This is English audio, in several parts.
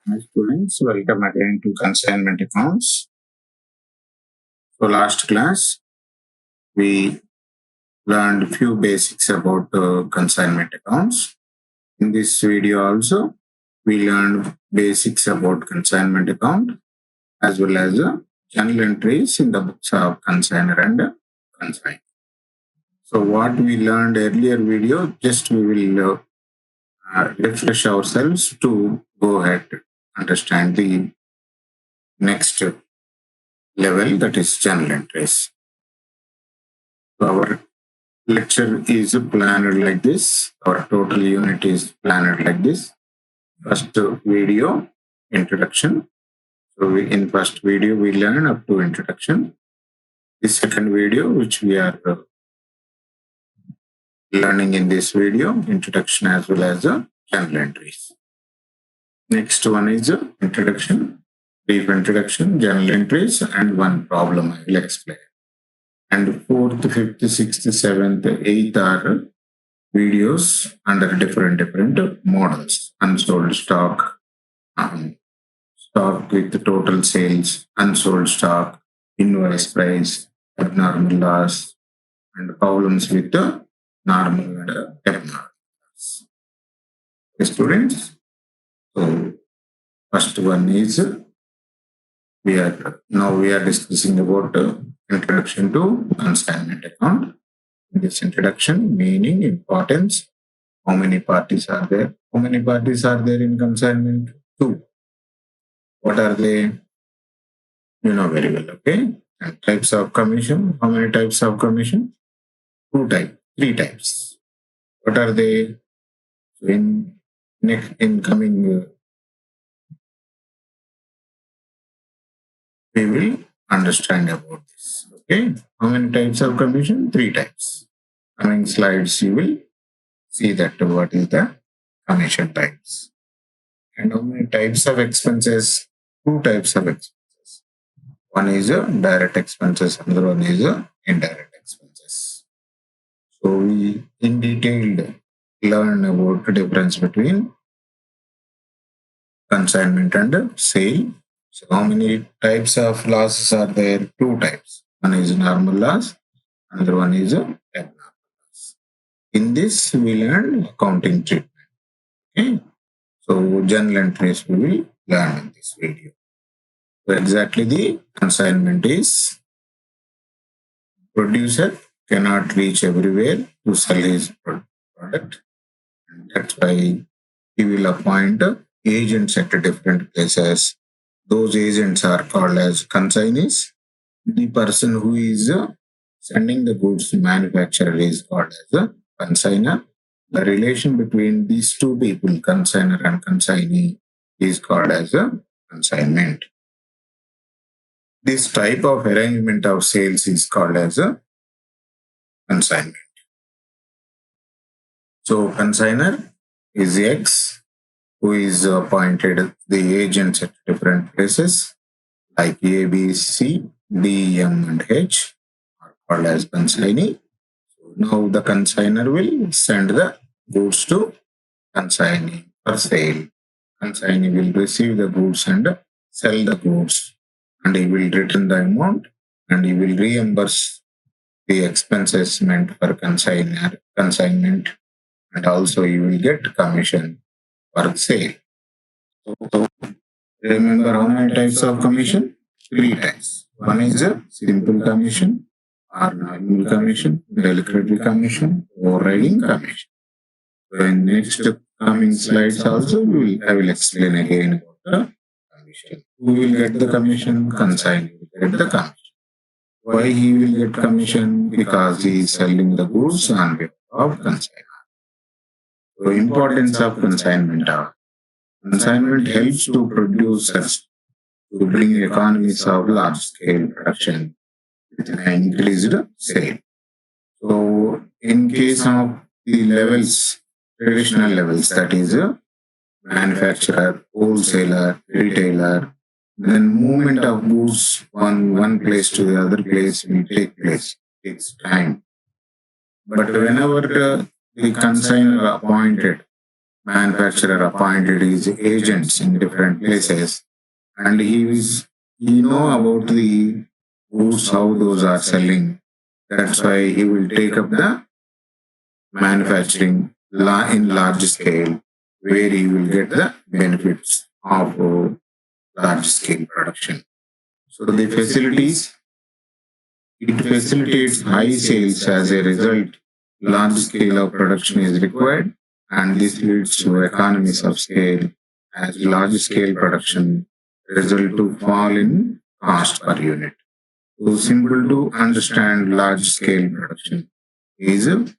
Hi students, welcome again to Consignment Accounts. So last class, we learned few basics about consignment accounts. In this video also, we learned basics about consignment account as well as journal entries in the books of consignor and consign. So what we learned earlier video, just we will refresh ourselves to go ahead to understand the next level, that is journal entries. So our lecture is planned like this. Our total unit is planned like this. First video, introduction. So in first video, we learn up to introduction. The second video, which we are learning in this video, introduction as well as journal entries. Next one is introduction, brief introduction, journal entries, and one problem I will explain. And fourth, fifth, sixth, seventh, eighth are videos under different models. Unsold stock, stock with total sales, unsold stock, invoice price, abnormal loss, and problems with the normal and abnormal loss. Okay, students, so first one is we are discussing about introduction to consignment account. In this introduction, meaning, importance, how many parties are there? How many parties are there in consignment? 2. What are they? You know very well, okay? And types of commission. How many types of commission? 2 types, 3 types. What are they? So in coming we will understand about this. Okay? How many types of commission? 3 types. Coming slides, you will see that what is the commission types. And how many types of expenses? 2 types of expenses. One is direct expenses, another one is indirect expenses. So we in detail learn about the difference between consignment and sale. So how many types of losses are there? 2 types. One is normal loss, another one is abnormal loss. In this, we learn accounting treatment. Okay. So journal entries we will learn in this video. So exactly the consignment is producer cannot reach everywhere to sell his product. And that's why he will appoint agents at different places. Those agents are called as consignees. The person who is sending the goods to manufacturer is called as a consignor. The relation between these two people, consignor and consignee, is called as a consignment. This type of arrangement of sales is called as a consignment. So consignor is X, who is appointed the agents at different places like A, B, C, D, M, and H are called as consignee. So now the consignor will send the goods to consignee for sale. Consignee will receive the goods and sell the goods, and he will return the amount and he will reimburse the expenses meant for consignment, and also he will get commission for sale. So remember how many types of commission? 3 types. One is a simple commission, or normal commission, delicatory commission, overriding commission. So in next coming slides also, I will explain again about the commission. Who will get the commission? Consignee will get the commission. Why he will get commission? Because he is selling the goods on behalf of consignor. So importance of consignment are: consignment helps to producers to bring economies of large scale production with an increased sale. So in case of the levels, traditional levels, that is manufacturer, wholesaler, retailer, then movement of goods one place to the other place will take place. It takes time. But whenever the consignor appointed, manufacturer appointed his agents in different places, and he know about the goods, how those are selling. That's why he will take up the manufacturing in large scale, where he will get the benefits of large scale production. So the facilities, it facilitates high sales. As a result, large scale of production is required, and this leads to economies of scale, as large scale production result to fall in cost per unit. So simple to understand large scale production is, if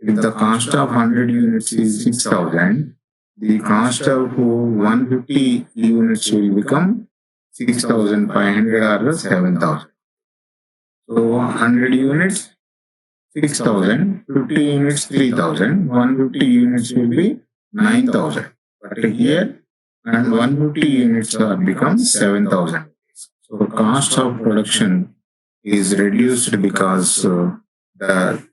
the cost of 100 units is 6,000, the cost of 150 units will become 6,500 or 7,000. So 100 units, 6,000, 50 units, 3,000, 150 units will be 9,000. But here, and 150 units are become 7,000. So cost of production is reduced because the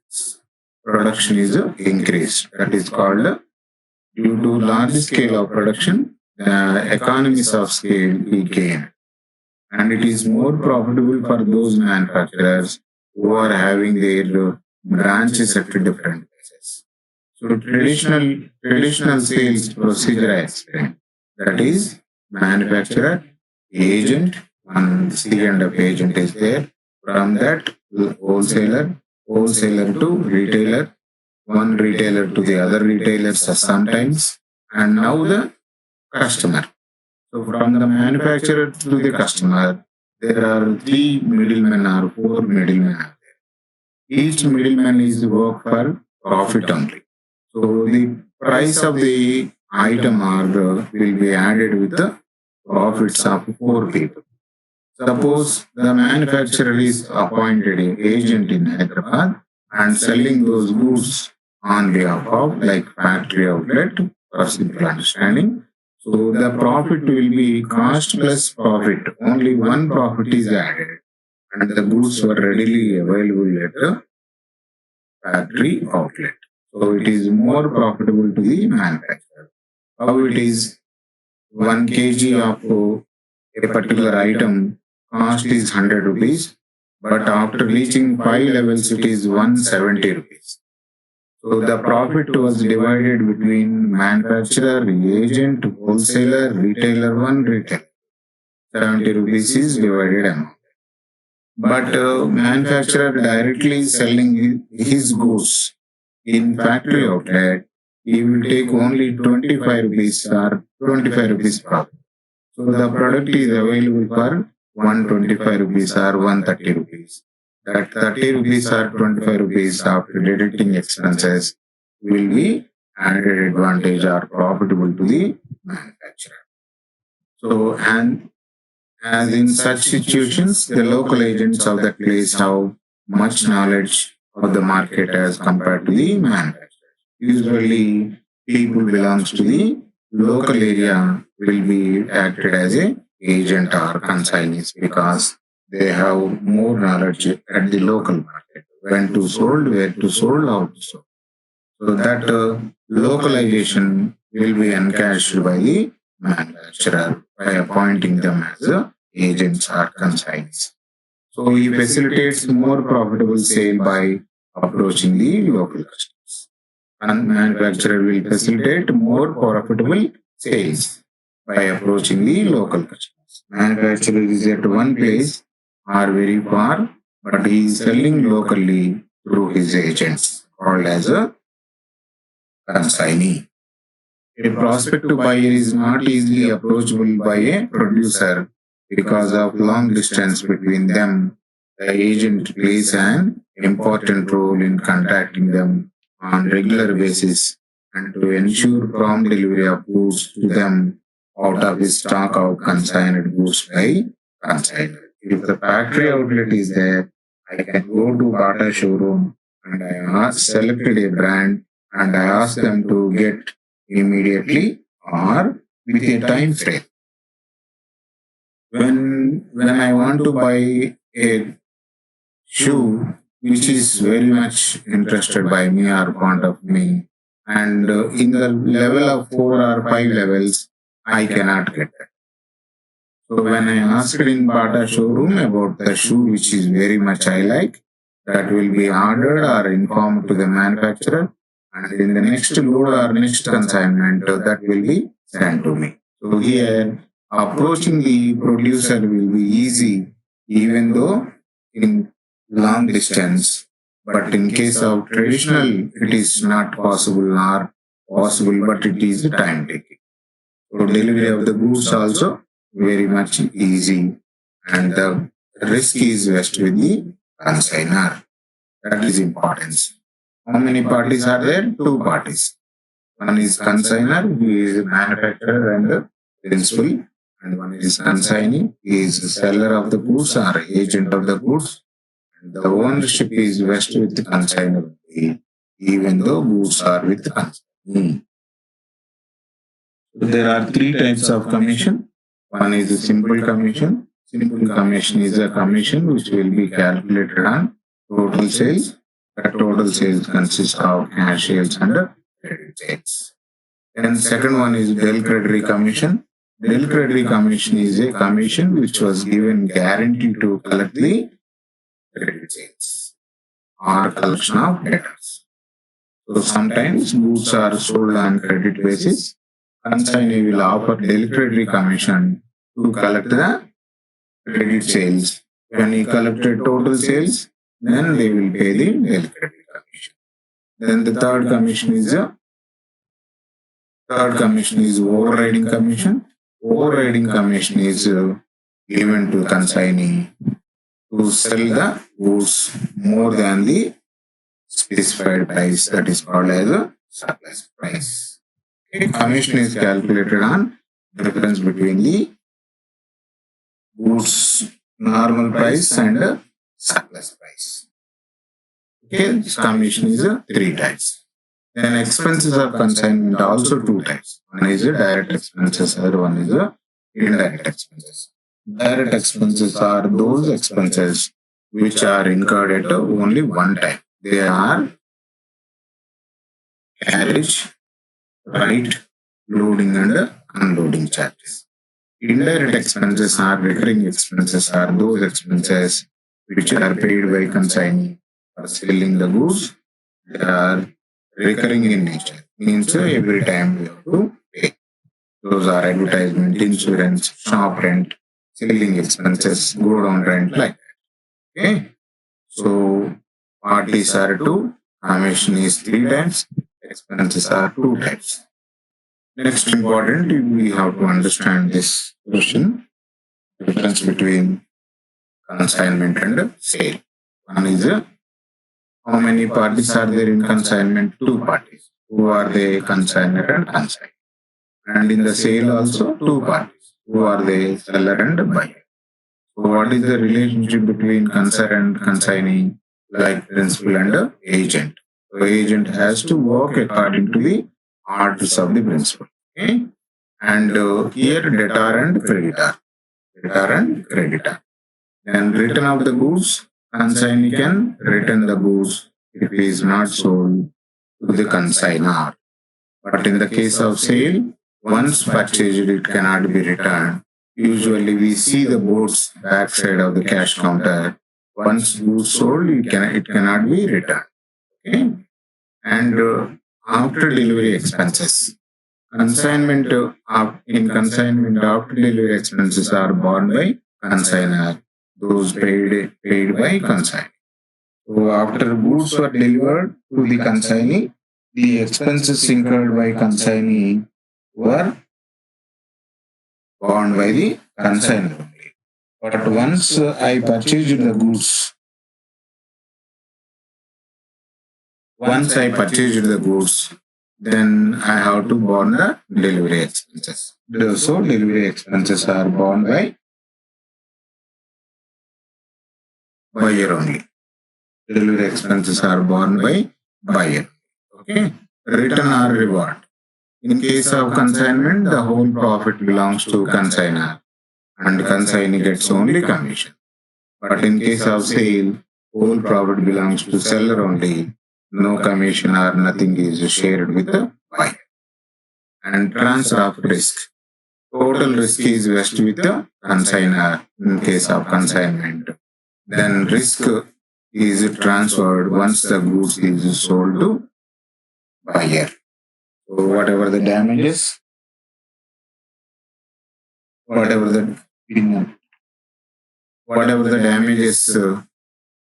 production is increased. That is called, due to large scale of production, the economies of scale we gain. And it is more profitable for those manufacturers who are having their branches at different places. So traditional sales procedure I explained. That is manufacturer, agent, one C and F agent is there. From that, wholesaler to retailer, one retailer to the other retailers sometimes, and now the customer. So from the manufacturer to the customer, there are 3 middlemen or 4 middlemen are there. Each middleman is work for profit only. So the price of the item will be added with the profits of 4 people. Suppose the manufacturer is appointed an agent in Hyderabad and selling those goods on behalf of like factory outlet, for simple understanding. So the profit will be cost plus profit. Only one profit is added, and the goods were readily available at the factory outlet. So it is more profitable to the manufacturer. How it is, 1 kg of a particular item cost is 100 rupees, but after reaching 5 levels, it is 170 rupees. So the profit was divided between manufacturer, agent, wholesaler, retailer 1, retailer. 70 rupees is divided amount. But manufacturer directly selling his goods in factory outlet, he will take only 25 rupees or 25 rupees profit. So the product is available for 125 rupees or 130 rupees. That 30 rupees or 25 rupees after deducting expenses will be added advantage or profitable to the manufacturer. So, and as in such situations, the local agents of that place have much knowledge of the market as compared to the manufacturer. Usually, people belongs to the local area will be acted as a agent or consignees because they have more knowledge at the local market, when to sold, where to sold, how to sold. So that localization will be encashed by the manufacturer by appointing them as agents or consignees. So he facilitates more profitable sale by approaching the local customers. And manufacturer will facilitate more profitable sales by approaching the local customers. Manufacturer is at one place or very far, but he is selling locally through his agents, called as a consignee. A prospective buyer is not easily approachable by a producer because of long distance between them. The agent plays an important role in contacting them on regular basis and to ensure prompt delivery of goods to them out of his stock of consigned goods by consignor. If the factory outlet is there, I can go to Bata showroom and I selected a brand and I ask them to get immediately or with a time frame. When I want to buy a shoe which is very much interested by me or fond of me, and in the level of 4 or 5 levels, I cannot get that. So when I asked in Bata showroom about the shoe which is very much I like, that will be ordered or informed to the manufacturer, and in the next load or next consignment that will be sent to me. So here approaching the producer will be easy, even though in long distance. But in case of traditional, it is not possible or possible, but it is time taking. So delivery of the goods also very much easy, and the risk is vested with the consignor. That is importance. How many parties are there? 2 parties. One is consignor, who is a manufacturer and principal, and one is consignee, he is the seller of the goods or agent of the goods. And the ownership is vested with the consignor, even though goods are with the consignee. So there are 3 types of commission. One is a simple commission. Simple commission is a commission which will be calculated on total sales. The total sales consists of cash sales and credit sales. Then second one is del credit commission. Del credit commission is a commission which was given guarantee to collect the credit sales or collection of debtors. So sometimes goods are sold on credit basis. Consignee will offer del credit commission to collect the credit sales. When he collected total sales, then they will pay the del credit commission. Then the third commission is overriding commission. Overriding commission is given to consignee to sell the goods more than the specified price, that is called as a surplus price. Okay. Commission is calculated on difference between the goods normal price and surplus price. Okay, commission is 3 types. Then expenses of consignment also 2 types. One is direct expenses, other one is indirect expenses. Direct expenses are those expenses which are incurred at only one time. They are carriage, freight, loading and unloading charges. Indirect expenses are recurring expenses, are those expenses which are paid by consignee for selling the goods. They are recurring in nature, means every time we have to pay. Those are advertisement, insurance, shop rent, selling expenses, go down rent, like that. Okay. So parties are 2, commission is 3 types, expenses are 2 types. Next important, we have to understand this question, difference between consignment and sale. One is how many parties are there in consignment? 2 parties. Who are they? Consignor and consignee. And in the sale also 2 parties. Who are they? Seller and buyer. So what is the relationship between consignor and consignee? Like principal and agent. So agent has to work according to the orders of the principal. Okay? And here debtor and creditor. Debtor and creditor. Then return of the goods. Consignee can return the goods if it is not sold to the consignor. But in the case of sale, once purchased, it cannot be returned. Usually we see the boards backside of the cash counter. Once goods sold, it cannot be returned. Okay? And after delivery expenses. Consignment in consignment after delivery expenses are borne by consignor. Those paid by consignee. So after goods were delivered to the consignee, the expenses incurred by consignee were borne by the consignor only. But once I purchased the goods, then I have to borne the delivery expenses. So delivery expenses are borne by buyer only. Delivery expenses are borne by buyer. Okay. Return or reward. In case of consignment, the whole profit belongs to consignor and consignee gets only commission. But in case of sale, whole profit belongs to seller only. no commission or nothing is shared with the buyer. And transfer of risk. Total risk is vested with the consignor in case of consignment. Then risk is transferred once the goods is sold to buyer. So whatever the damages, whatever the damages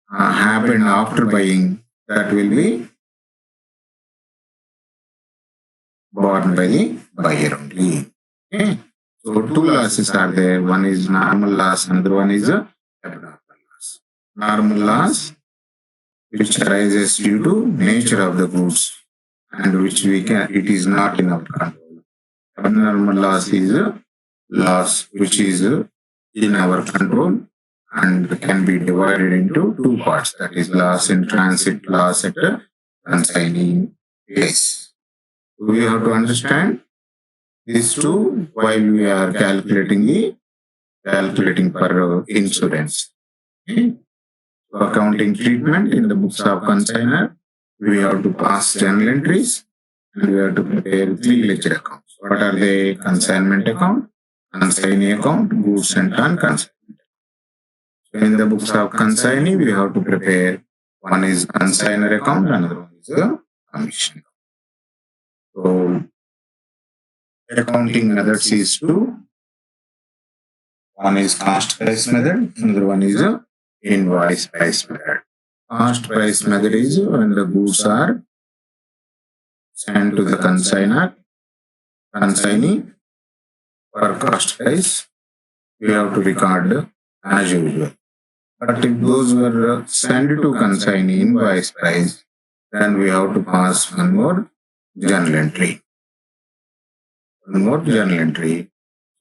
happen after buying, that will be borne by the buyer only. Okay. So two losses are there. One is normal loss, another one is abnormal loss. Normal loss, which arises due to nature of the goods and which it is not in our control. Abnormal loss is a loss which is in our control and can be divided into two parts. That is loss in transit, loss at a consignee place. We have to understand these two while we are calculating per insurance. Okay. So accounting treatment in the books of consignor, we have to pass journal entries and we have to prepare 3 ledger accounts. What are they? Consignment account, consignee account, goods sent on consignment. So in the books of consignee, we have to prepare one is consignor account, another one is a commission. So accounting methods is two. One is cost price method, another one is a invoice price method. Cost price method is when the goods are sent to the consignee for cost price, we have to record as usual. But if those were sent to consignee invoice price, then we have to pass one more journal entry.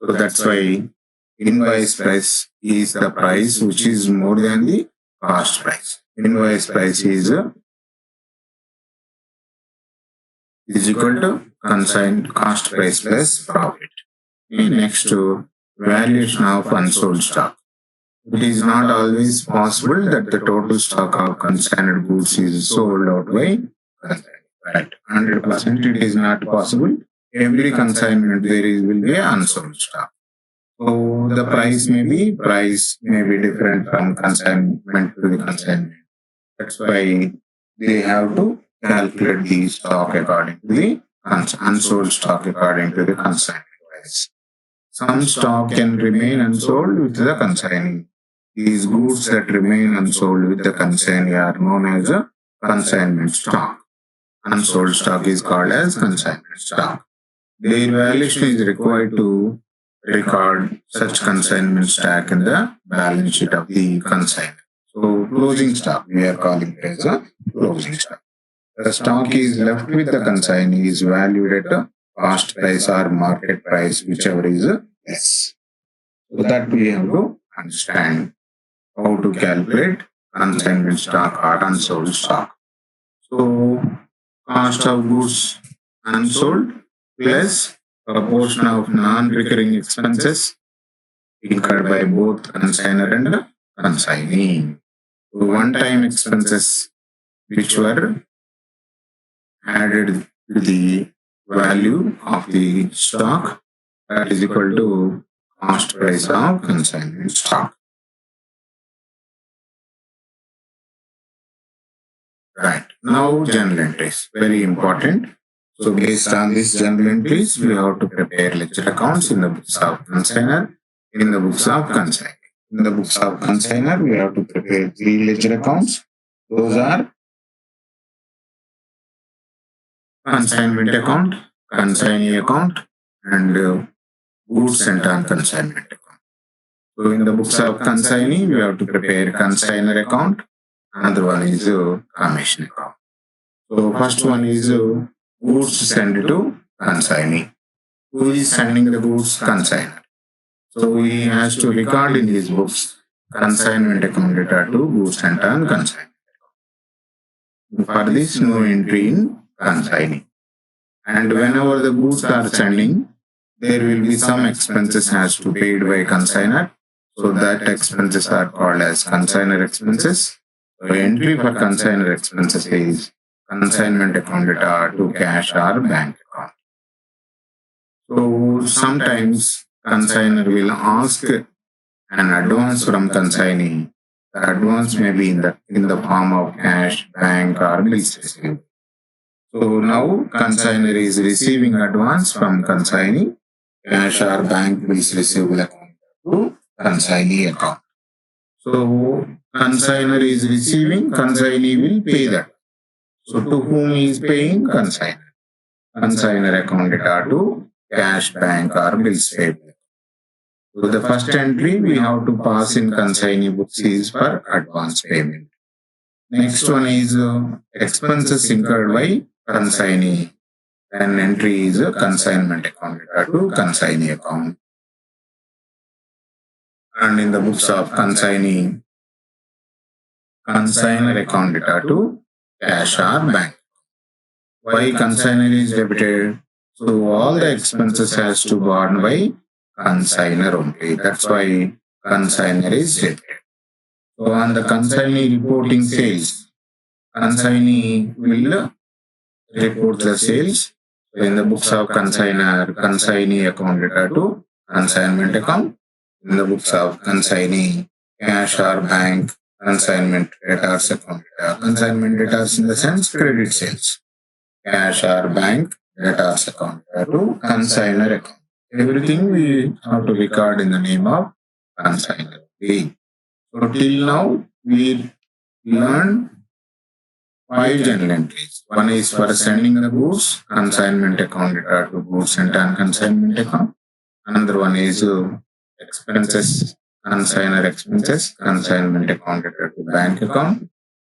So that's why invoice price is the price which is more than the cost price. Invoice price is equal to consigned cost price plus profit. Next, valuation of unsold stock. It is not always possible that the total stock of consigned goods is sold out by consignment. Right, 100% it is not possible. Every consignment will be unsold stock. So the price may be different from consignment to the consignment. That's why they have to calculate the stock according to the unsold stock according to the consignment price. Some stock can remain unsold with the consignee. These goods that remain unsold with the consignee are known as a consignment stock. Unsold stock is called as consignment stock. Their valuation is required to record such consignment stock in the balance sheet of the consignor. So closing stock, we are calling it as a closing stock. The stock is left with the consignee is valued at a cost price or market price, whichever is less. So that we have to understand how to calculate consignment stock or unsold stock. So cost of goods unsold plus proportion of non-recurring expenses incurred by both consignor and consignee. So one-time expenses which were added to the value of the stock, that is equal to cost price of consignment stock. Right. Now journal entries, very important. So based on these journal entries, we have to prepare ledger accounts in the books of consignor, in the books of consignee. In the books of consignor, we have to prepare 3 ledger accounts. Those are consignment account, consignee account, and goods sent on consignment account. So in the books of consignee, we have to prepare consignor account. Another one is commission account. So first one is goods sent to consignee. Who is sending the goods? Consignor. So he has to record in his books consignment account data to goods sent on consignment account. For this, no entry in consignee. And whenever the goods are sending, there will be some expenses has to be paid by consignor. So that expenses are called as consignor expenses. So entry for consignor expenses is consignment account data to cash or bank account. So sometimes consignor will ask an advance from consignee. The advance may be in the form of cash, bank, or bills received. So now consignor is receiving advance from consignee, cash or bank bills receivable account to consignee account. So consignor is receiving, consignee will pay that. So to whom is paying? Consignor. Consignor account data to cash, bank, or bills payable. So the first entry we have to pass in consignee books is for advance payment. Next one is expenses incurred by consignee. Then entry is consignment account data to consignee account. And in the books of consignee, consignor account data to cash or bank. Why consignor is debited? So all the expenses has to be borne by consignor only. That's why consignor is debited. So on the consignee reporting sales, consignee will report the sales. So in the books of consignor, consignee account data to consignment account. In the books of consignee, cash or bank, consignment debtors account data. Consignment debtors in the sense credit sales. Cash or bank debtors account data to consignor account. Everything we have to record in the name of consignor. So till now we learned 5 journal entries. One is for sending the goods, consignment account data to goods and consignment account. Another one is expenses, consignor expenses, consignment account data to bank account.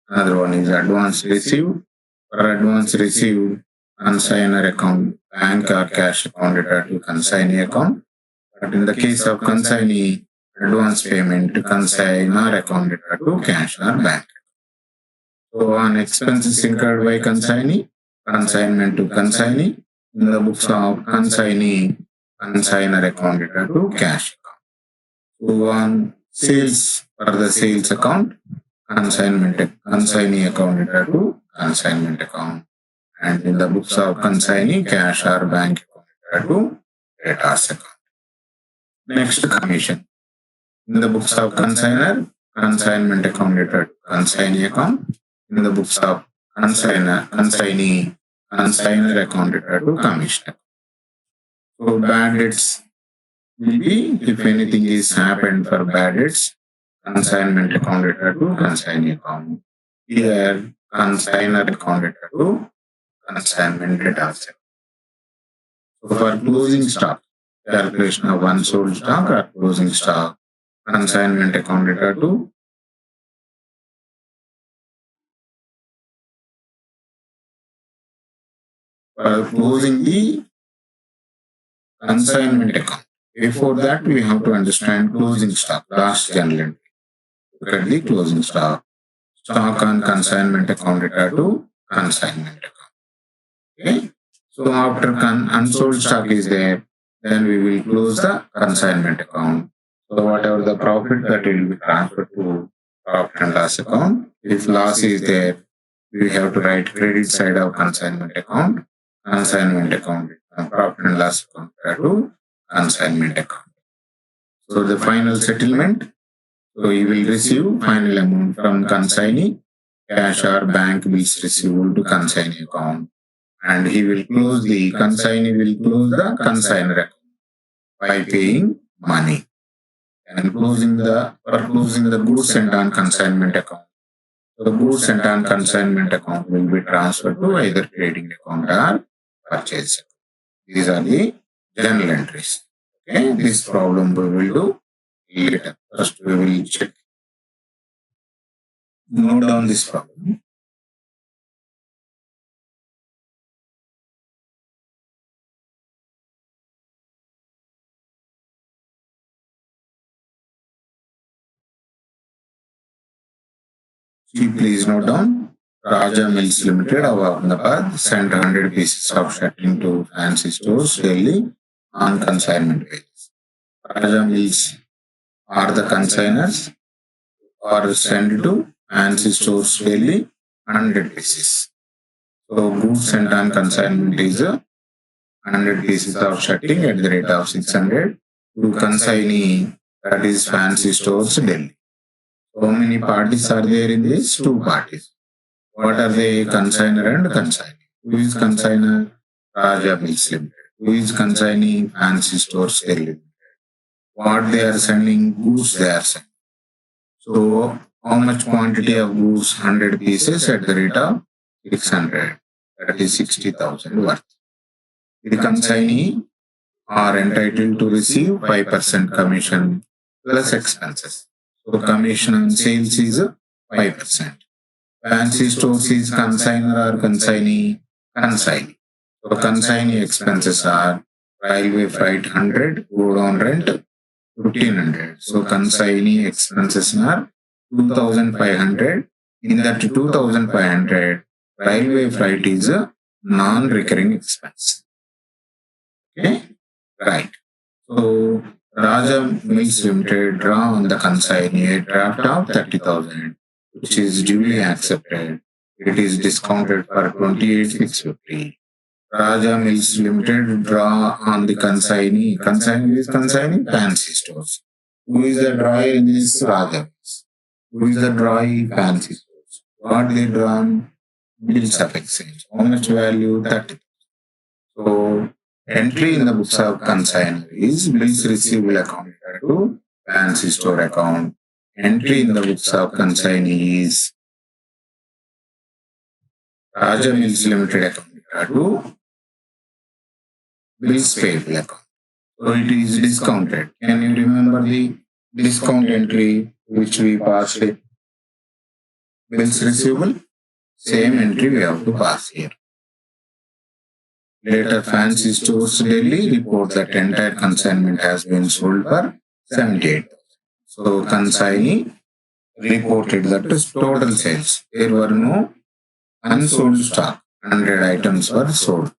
Another one is advance received. For advance received, consignor account, bank or cash account data to consignee account. But in the case of consignee, advance payment to consignor account data to cash or bank. So on expenses incurred by consignee, consignment to consignee. In the books of consignee, consignor account data to cash account. So on sales for the sales account, consignee account data to consignment account. And in the books of consignee, cash or bank account data to debtors account. Next, commission. In the books of consignor, consignment account data to consignee account. In the books of consignee, consignor account data to commission. So bad debts will be, if anything is happened for bad debts, consignment account data to consignee account. Here, consignor account data to consignment data. So for closing stock, calculation of unsold stock or closing stock, consignment account data to for closing the consignment account. Before that, we have to understand closing stock, last journal entry. Look at the closing stock. Stock on consignment account data to consignment account. Okay. So after unsold stock is there, then we will close the consignment account. So whatever the profit that will be transferred to profit and loss account. If loss is there, we have to write credit side of consignment account, profit and loss account to consignment account. So the final settlement, so he will receive final amount from consignee, cash or bank bills receivable to consignee account. And he will close the consignee will close the consignor account by paying money. And closing the goods sent on consignment account. So the goods sent on consignment account will be transferred to either trading account or purchase account. These are the journal entries. Okay, this problem we will do later. First we will check. Note down this problem. Please note down. Raja Mills Limited of Ahmedabad sent 100 pieces of shirting to fancy stores daily on consignment basis. Raja Mills are the consignors or sent to fancy stores daily 100 pieces. So goods sent on consignment is 100 pieces of shirting at the rate of 600 to consignee, that is fancy stores, Delhi. So many parties are there in this? Two parties. What are they? Consignor and consignee. Who is consignor? Raja Mills Limited. Who is consignee? Fancy stores, Delhi. What they are sending? Goods they are sending. So how much quantity of goods? 100 pieces at the rate of 600. That is 60,000 worth. The consignee are entitled to receive 5% commission plus expenses. So commission on sales is 5%. Fancy stores is consignor or consignee? Consignee. So consignee expenses are railway freight 100, go down rent 1500. So consignee expenses are 2500. In that 2500, railway freight is a non-recurring expense. Okay, right. So Raja Mills Limited draw on the consignee a draft of 30,000, which is duly accepted. It is discounted for 28,650. Raja Mills Limited draw on the consignee. Consignee is consigning fancy stores. Who is the drawer in this? Raja Mills. Who is the drawer? Fancy stores. What they draw on? Bills of exchange. How much value? 30. So entry in the books of consignor is bills receivable account to fancy store account. Entry in the books of consignee is Raja Mills Limited account to bills payable account. So it is discounted. Can you remember the discount entry which we passed? Bills receivable? Same entry we have to pass here. Later, Fancy Stores Delhi report that entire consignment has been sold for 78,000. So consignee reported that total sales. There were no unsold stock. 100 items were sold.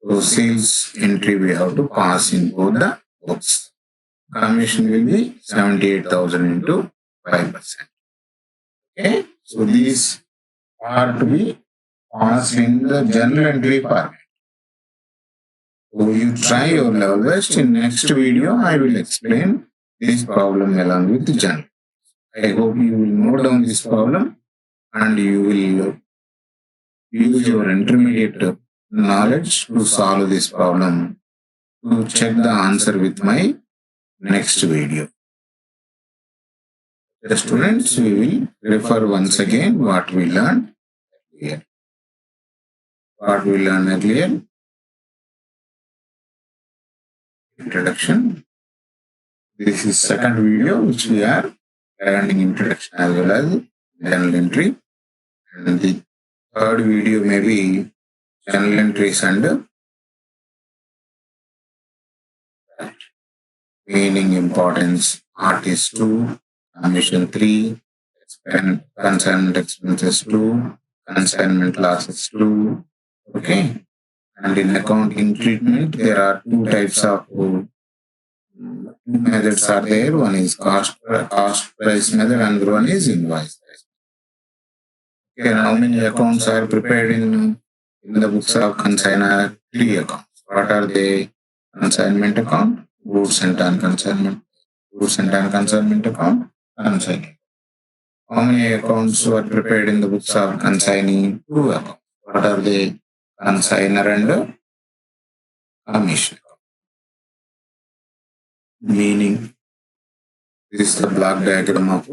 So sales entry we have to pass in both the books. Commission will be 78,000 into 5%. Okay, so these are to be passed in the journal entry format. So you try your level best. In next video, I will explain this problem along with the journal. I hope you will note down this problem and you will use your intermediate knowledge to solve this problem. To check the answer with my next video. The students, we will refer once again what we learned here. What we learned earlier. Introduction. This is second video which we are learning introduction as well as journal entry. And the third video may be journal entries and meaning, importance, artist 2, commission 3, consignment expenses 2, consignment losses 2. Okay. And in accounting treatment, there are two types of methods are there. One is cost price method, and another one is invoice price. Okay, how many accounts are prepared in the books of consignor? 3 accounts. What are they? Consignment account, goods sent on consignment, goods sent on consignment account, consignment. How many accounts were prepared in the books of consignee? 2 accounts. What are they? Consignor and commission. Meaning, this is the block diagram of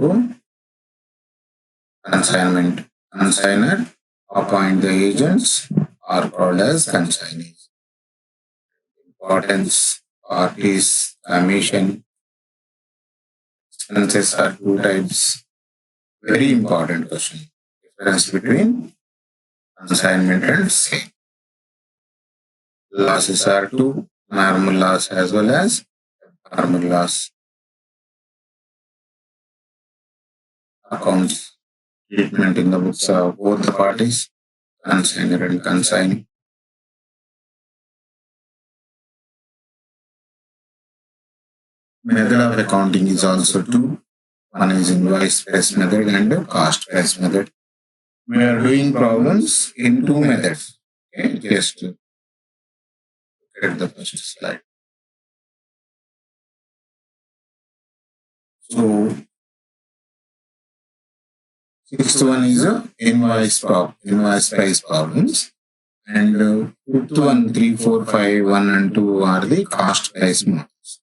consignment. Consignor appoint the agents are called as consignees. Importance, parties, commission, expenses are 2 types. Very important question. Difference between consignment and sale. Losses are 2, normal loss as well as abnormal loss. Accounts treatment in the books of both the parties, consignor and consignee. Method of accounting is also 2. One is invoice price method and cost price method. We are doing problems in two methods. Okay, just look at the first slide. So, sixth one is invoice price problems. And fifth one, 3, 4, 5, 1 and 2 are the cost price models.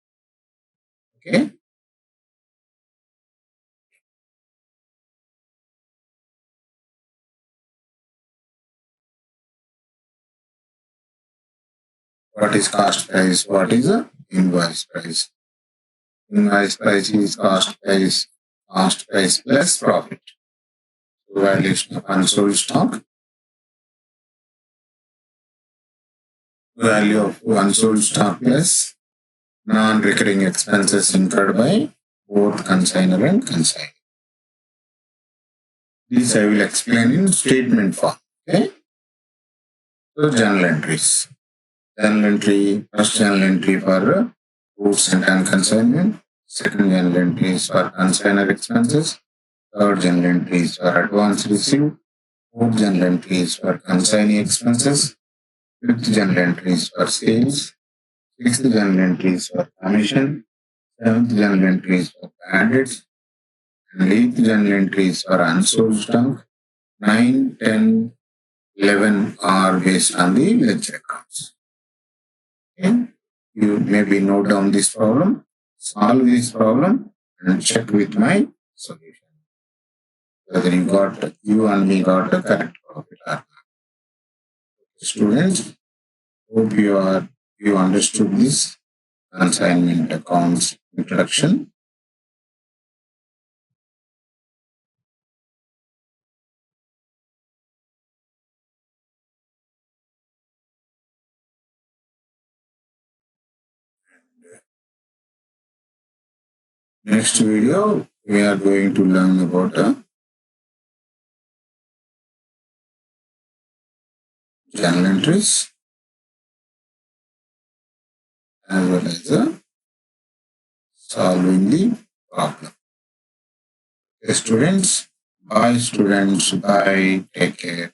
Okay. What is cost price? What is the invoice price? Invoice price is cost price plus profit. Valuation of unsold stock. Value of unsold stock plus non-recurring expenses incurred by both consignor and consignee. This I will explain in statement form. Okay. So journal entries. First journal entry for goods sent on consignment. Second journal entry is for consignor expenses. Third journal entry is for advance received. Fourth journal entry is for consignee expenses. Fifth journal entry is for sales. Sixth journal entry is for commission. Seventh journal entry is for bad debts. And eighth journal entry is for unsold stock. 9, 10, 11 are based on the ledger accounts. Okay. You maybe note down this problem, solve this problem, and check with my solution whether you and me got the correct profit or not. Students, hope you understood this consignment accounts introduction. Next video, we are going to learn about journal entries as well as solving the problem. Okay, students, bye, take care.